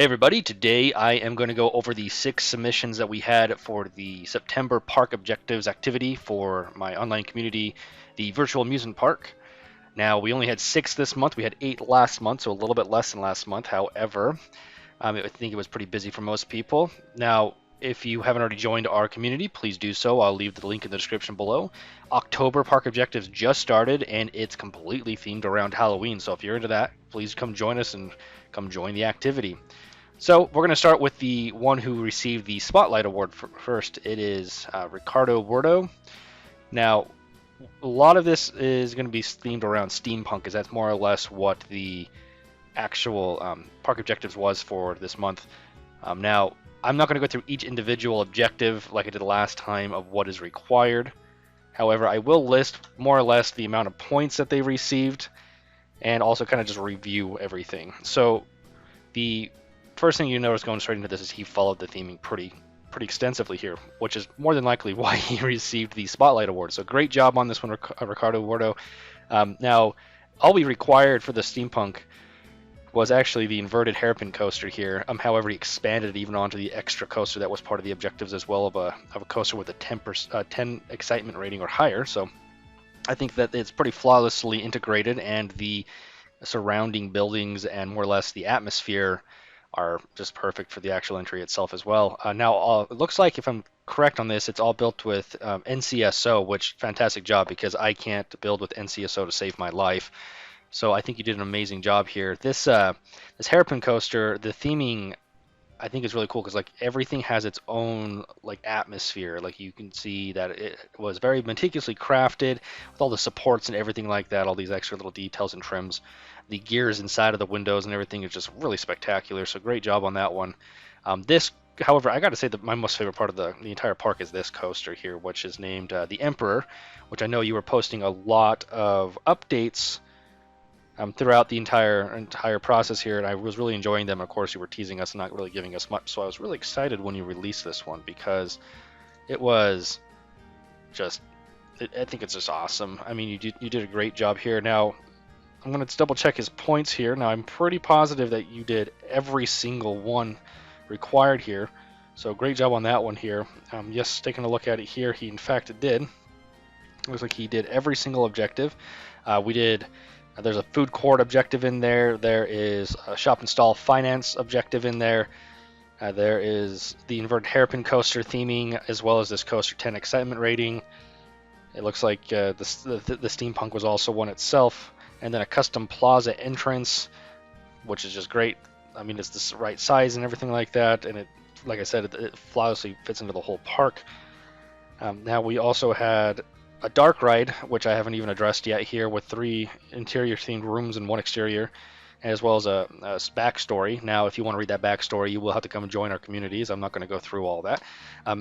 Hey everybody, today I am going to go over the 6 submissions that we had for the September Park Objectives activity for my online community, the Virtual Amusement Park. Now, we only had 6 this month, we had 8 last month, so a little bit less than last month. However, I think it was pretty busy for most people. Now, if you haven't already joined our community, please do so. I'll leave the link in the description below. October Park Objectives just started, and it's completely themed around Halloween, so if you're into that, please come join us and come join the activity. So we're going to start with the one who received the Spotlight Award first. It is Ricardo Werdo. Now, a lot of this is going to be themed around steampunk, because that's more or less what the actual park objectives was for this month. Now, I'm not going to go through each individual objective like I did last time of what is required. However, I will list more or less the amount of points that they received and also kind of just review everything. So the first thing you notice going straight into this is he followed the theming pretty extensively here, which is more than likely why he received the Spotlight Award. So great job on this one, Ricardo Wardo. Now, all we required for the steampunk was actually the inverted hairpin coaster here. However, he expanded it even onto the extra coaster that was part of the objectives as well, of a coaster with a 10 excitement rating or higher. So I think that it's pretty flawlessly integrated, and the surrounding buildings and more or less the atmosphere are just perfect for the actual entry itself as well. Now, it looks like, if I'm correct on this, it's all built with NCSO, which fantastic job, because I can't build with NCSO to save my life. So I think you did an amazing job here. This hairpin coaster, the theming, I think is really cool, because like everything has its own like atmosphere. Like you can see that it was very meticulously crafted with all the supports and everything like that, all these extra little details and trims. The gears inside of the windows and everything is just really spectacular. So great job on that one. This, however, I got to say that my most favorite part of the entire park is this coaster here, which is named the Emperor, which I know you were posting a lot of updates throughout the entire process here, and I was really enjoying them. Of course, you were teasing us and not really giving us much, so I was really excited when you released this one, because it was just, I think it's just awesome. I mean, you did a great job here. Now, I'm going to double check his points here. Now, I'm pretty positive that you did every single one required here, so great job on that one here. Yes, taking a look at it here, he in fact did. Looks like he did every single objective. We did. There's a food court objective in there. There is a shop install finance objective in there. There is the inverted hairpin coaster theming, as well as this coaster 10 excitement rating. It looks like the steampunk was also one itself, and then a custom plaza entrance, which is just great. I mean, it's the right size and everything like that, and it, like I said, it flawlessly fits into the whole park. Now we also had a dark ride, which I haven't even addressed yet here, with 3 interior themed rooms and 1 exterior, as well as a backstory. Now, if you want to read that backstory, you will have to come and join our communities. I'm not going to go through all that.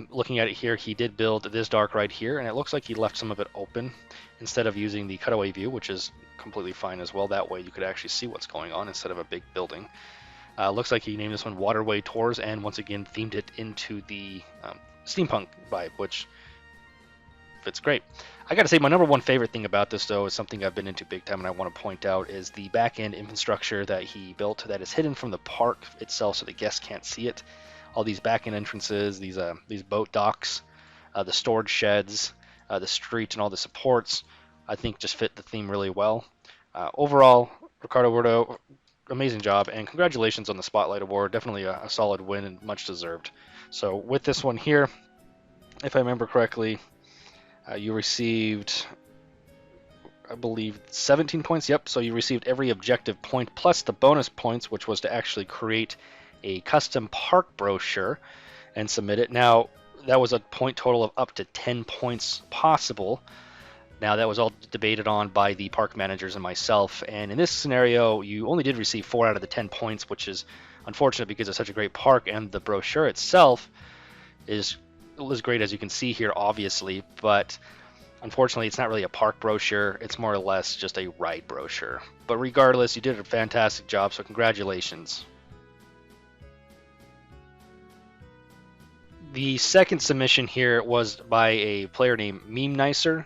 Looking at it here, he did build this dark ride here, and it looks like he left some of it open instead of using the cutaway view, which is completely fine as well. That way you could actually see what's going on instead of a big building. Looks like he named this one Waterway Tours, and once again themed it into the steampunk vibe, which fits great. I gotta say, my number one favorite thing about this, though, is something I've been into big time, and I want to point out, is the back-end infrastructure that he built that is hidden from the park itself, so the guests can't see it. All these back-end entrances, these boat docks, the storage sheds, the street, and all the supports, I think just fit the theme really well. Overall, Ricardo Werdo, amazing job, and congratulations on the Spotlight Award. Definitely a solid win and much deserved. So with this one here, if I remember correctly, you received, I believe, 17 points. Yep, so you received every objective point plus the bonus points, which was to actually create a custom park brochure and submit it. Now, that was a point total of up to 10 points possible. Now, that was all debated on by the park managers and myself, and in this scenario, you only did receive 4 out of the 10 points, which is unfortunate because it's such a great park, and the brochure itself is as great as you can see here, obviously, but unfortunately it's not really a park brochure. It's more or less just a ride brochure. But regardless, you did a fantastic job, so congratulations. The second submission here was by a player named Meme Nicer.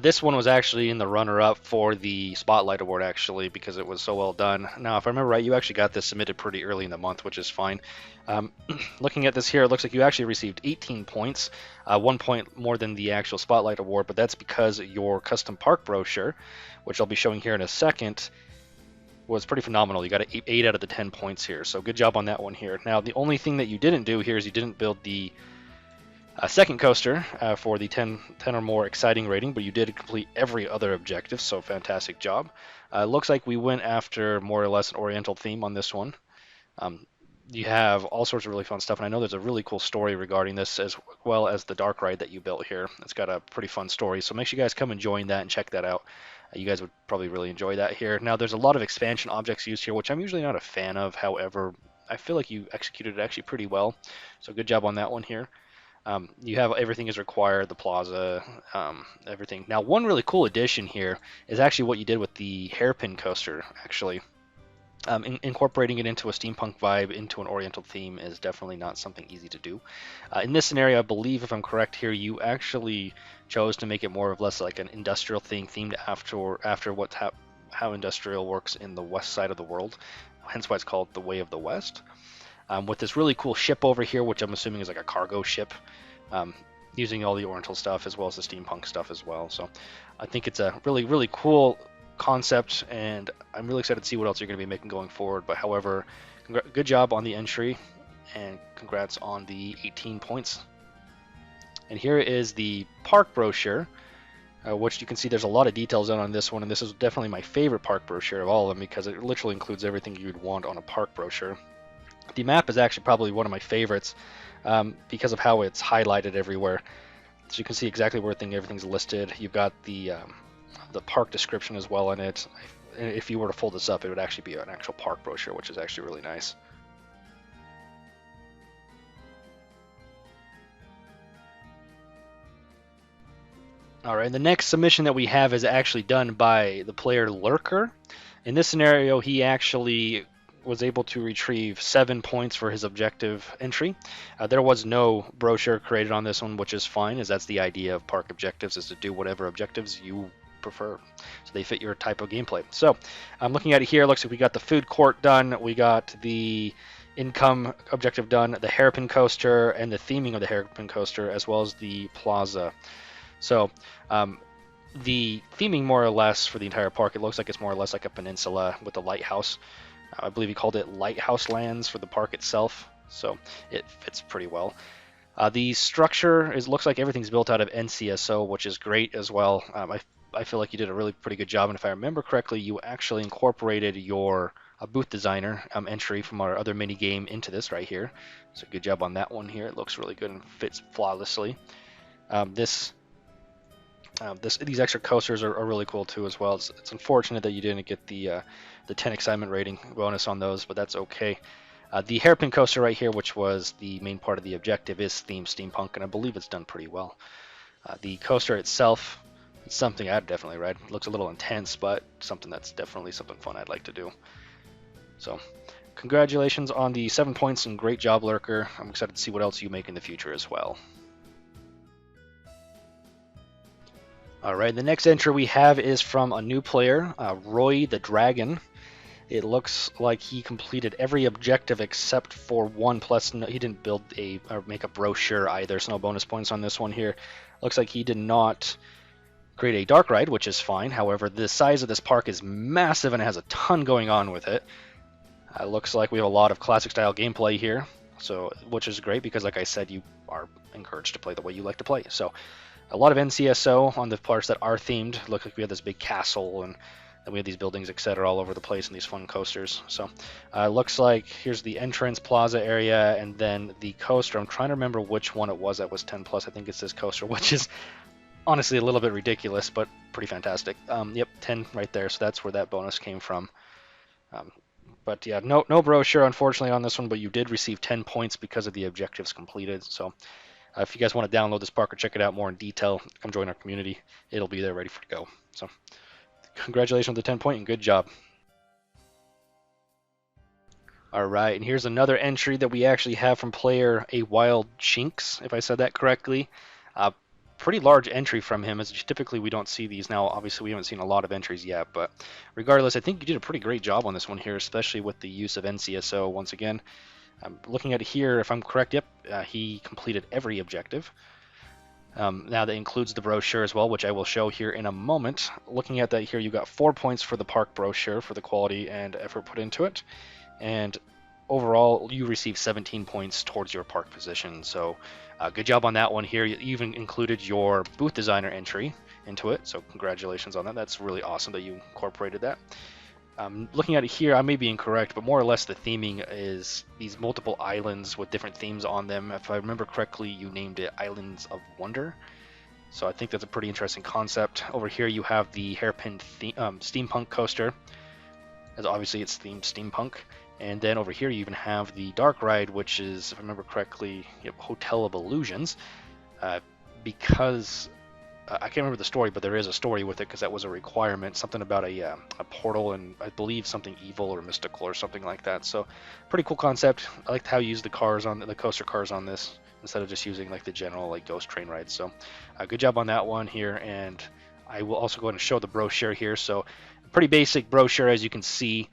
This one was actually in the runner-up for the Spotlight Award, actually, because it was so well done. Now, if I remember right, you actually got this submitted pretty early in the month, which is fine. Um, looking at this here, it looks like you actually received 18 points, 1 point more than the actual Spotlight Award, but that's because your custom park brochure, which I'll be showing here in a second, was pretty phenomenal. You got 8 out of the 10 points here, so good job on that one here. Now, the only thing that you didn't do here is you didn't build the second coaster for the 10 or more exciting rating, but you did complete every other objective, so fantastic job. Looks like we went after more or less an oriental theme on this one. You have all sorts of really fun stuff, and I know there's a really cool story regarding this, as well as the dark ride that you built here. It's got a pretty fun story, so make sure you guys come and join that and check that out. You guys would probably really enjoy that here. Now, there's a lot of expansion objects used here, which I'm usually not a fan of. However, I feel like you executed it actually pretty well, so good job on that one here. You have everything is required, the plaza, everything. Now, one really cool addition here is actually what you did with the hairpin coaster, actually. Incorporating it into a steampunk vibe, into an oriental theme is definitely not something easy to do. In this scenario, I believe, if I'm correct here, you actually chose to make it more or less like an industrial thing, themed after how industrial works in the west side of the world, hence why it's called the Way of the West. With this really cool ship over here, which I'm assuming is like a cargo ship, using all the Oriental stuff as well as the steampunk stuff as well. So I think it's a really, really cool concept, and I'm really excited to see what else you're going to be making going forward. But however, good job on the entry, and congrats on the 18 points. And here is the park brochure, which you can see there's a lot of details on this one, and this is definitely my favorite park brochure of all of them because it literally includes everything you'd want on a park brochure. The map is actually probably one of my favorites because of how it's highlighted everywhere. So you can see exactly where everything's listed. You've got the park description as well in it. If you were to fold this up, it would actually be an actual park brochure, which is actually really nice. Alright, the next submission that we have is actually done by the player Lurker. In this scenario, he actually was able to retrieve 7 points for his objective entry. There was no brochure created on this one, which is fine, as that's the idea of park objectives, is to do whatever objectives you prefer, so they fit your type of gameplay. So I'm looking at it here. Looks like we got the food court done, we got the income objective done, the hairpin coaster, and the theming of the hairpin coaster, as well as the plaza. So the theming, more or less, for the entire park, it looks like it's more or less like a peninsula with a lighthouse. I believe he called it Lighthouse Lands for the park itself, so it fits pretty well. The structure looks like everything's built out of NCSO, which is great as well. I feel like you did a really pretty good job, and if I remember correctly, you actually incorporated your booth designer entry from our other mini game into this right here. So good job on that one here. It looks really good and fits flawlessly. These extra coasters are really cool too as well. It's unfortunate that you didn't get the 10 excitement rating bonus on those, but that's okay. The hairpin coaster right here, which was the main part of the objective, is themed steampunk, and I believe it's done pretty well. The coaster itself, it's something I'd definitely ride. It looks a little intense, but that's definitely something fun I'd like to do. So congratulations on the 7 points, and great job, Lurker. I'm excited to see what else you make in the future as well. Alright, the next entry we have is from a new player, Roy the Dragon. It looks like he completed every objective except for one, plus he didn't build or make a brochure either, so no bonus points on this one here. Looks like he did not create a dark ride, which is fine. However, the size of this park is massive and it has a ton going on with it. Looks like we have a lot of classic style gameplay here, which is great because, like I said, you are encouraged to play the way you like to play. So a lot of NCSO on the parts that are themed. Look like we have this big castle, and then we have these buildings, etc., all over the place, and these fun coasters. So looks like here's the entrance plaza area, and then the coaster. I'm trying to remember which one it was that was 10 plus. I think it's this coaster, which is honestly a little bit ridiculous, but pretty fantastic. Yep, 10 right there. So that's where that bonus came from. But yeah, no brochure unfortunately on this one, but you did receive 10 points because of the objectives completed. So if you guys want to download this park or check it out more in detail, come join our community. It'll be there ready to go. So congratulations on the 10 point and good job. Alright, and here's another entry that we actually have from player A Wild Chinks, if I said that correctly. pretty large entry from him, as typically we don't see these. Now, obviously, we haven't seen a lot of entries yet, but regardless, I think you did a pretty great job on this one here, especially with the use of NCSO once again. I'm looking at it here, if I'm correct, yep, he completed every objective. Now that includes the brochure as well, which I will show here in a moment. Looking at that here, you got 4 points for the park brochure for the quality and effort put into it. And overall, you receive 17 points towards your park position. So good job on that one here. You even included your booth designer entry into it. So congratulations on that. That's really awesome that you incorporated that. Looking at it here, I may be incorrect, but more or less the theming is these multiple islands with different themes on them. If I remember correctly, you named it Islands of Wonder. So I think that's a pretty interesting concept. Over here you have the hairpin steampunk coaster, as obviously it's themed steampunk. And then over here you even have the dark ride, which is, if I remember correctly, Hotel of Illusions, because I can't remember the story, but there is a story with it because that was a requirement. Something about a portal and I believe something evil or mystical or something like that. So pretty cool concept. I liked how you used the cars on the coaster cars on this instead of just using like the general like ghost train rides. So good job on that one here. And I will also go ahead and show the brochure here. So pretty basic brochure, as you can see.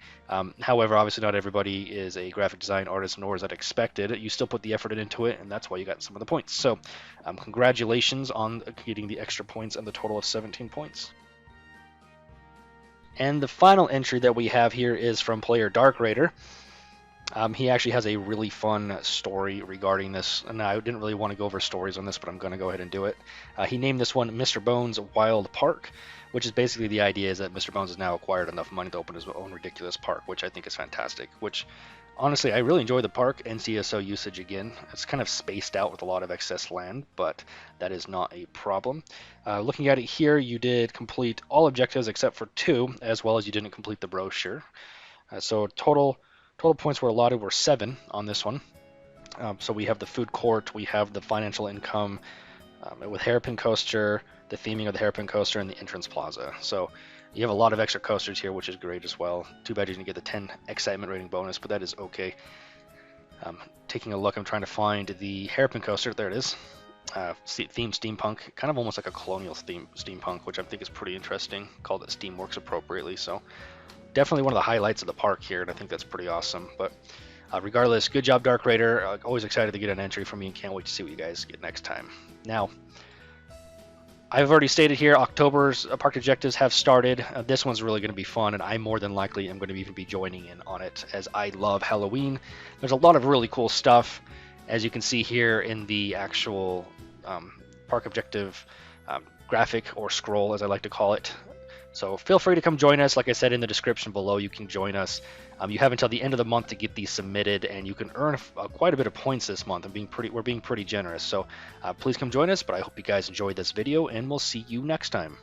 However, obviously not everybody is a graphic design artist, nor is that expected. You still put the effort into it, and that's why you got some of the points. So congratulations on getting the extra points and the total of 17 points. And the final entry that we have here is from player Dark Raider. He actually has a really fun story regarding this, and I didn't really want to go over stories on this, but I'm going to go ahead and do it. He named this one Mr. Bones Wild Park, which is basically the idea is that Mr. Bones has now acquired enough money to open his own ridiculous park, which I think is fantastic. Which, honestly, I really enjoy the park. NCSO usage again. It's kind of spaced out with a lot of excess land, but that is not a problem. Looking at it here, you did complete all objectives except for 2, as well as you didn't complete the brochure. So total points were allotted were 7 on this one. So we have the food court, we have the financial income with hairpin coaster, the theming of the hairpin coaster, and the entrance plaza. So you have a lot of extra coasters here, which is great as well. Too bad you didn't get the 10 excitement rating bonus, but that is okay. Taking a look, I'm trying to find the hairpin coaster. There it is. Theme steampunk, kind of almost like a colonial theme steampunk, which I think is pretty interesting. Called it Steamworks appropriately, so definitely one of the highlights of the park here, and I think that's pretty awesome. But regardless, good job, Dark Raider. Always excited to get an entry from you and can't wait to see what you guys get next time. Now, I've already stated here, October's park objectives have started. This one's really going to be fun, and I more than likely am going to even be joining in on it, as I love Halloween. There's a lot of really cool stuff, as you can see here in the actual park objective graphic, or scroll as I like to call it. So feel free to come join us. Like I said in the description below, you can join us. You have until the end of the month to get these submitted, and you can earn quite a bit of points this month. We're being pretty generous. So please come join us. But I hope you guys enjoyed this video, and we'll see you next time.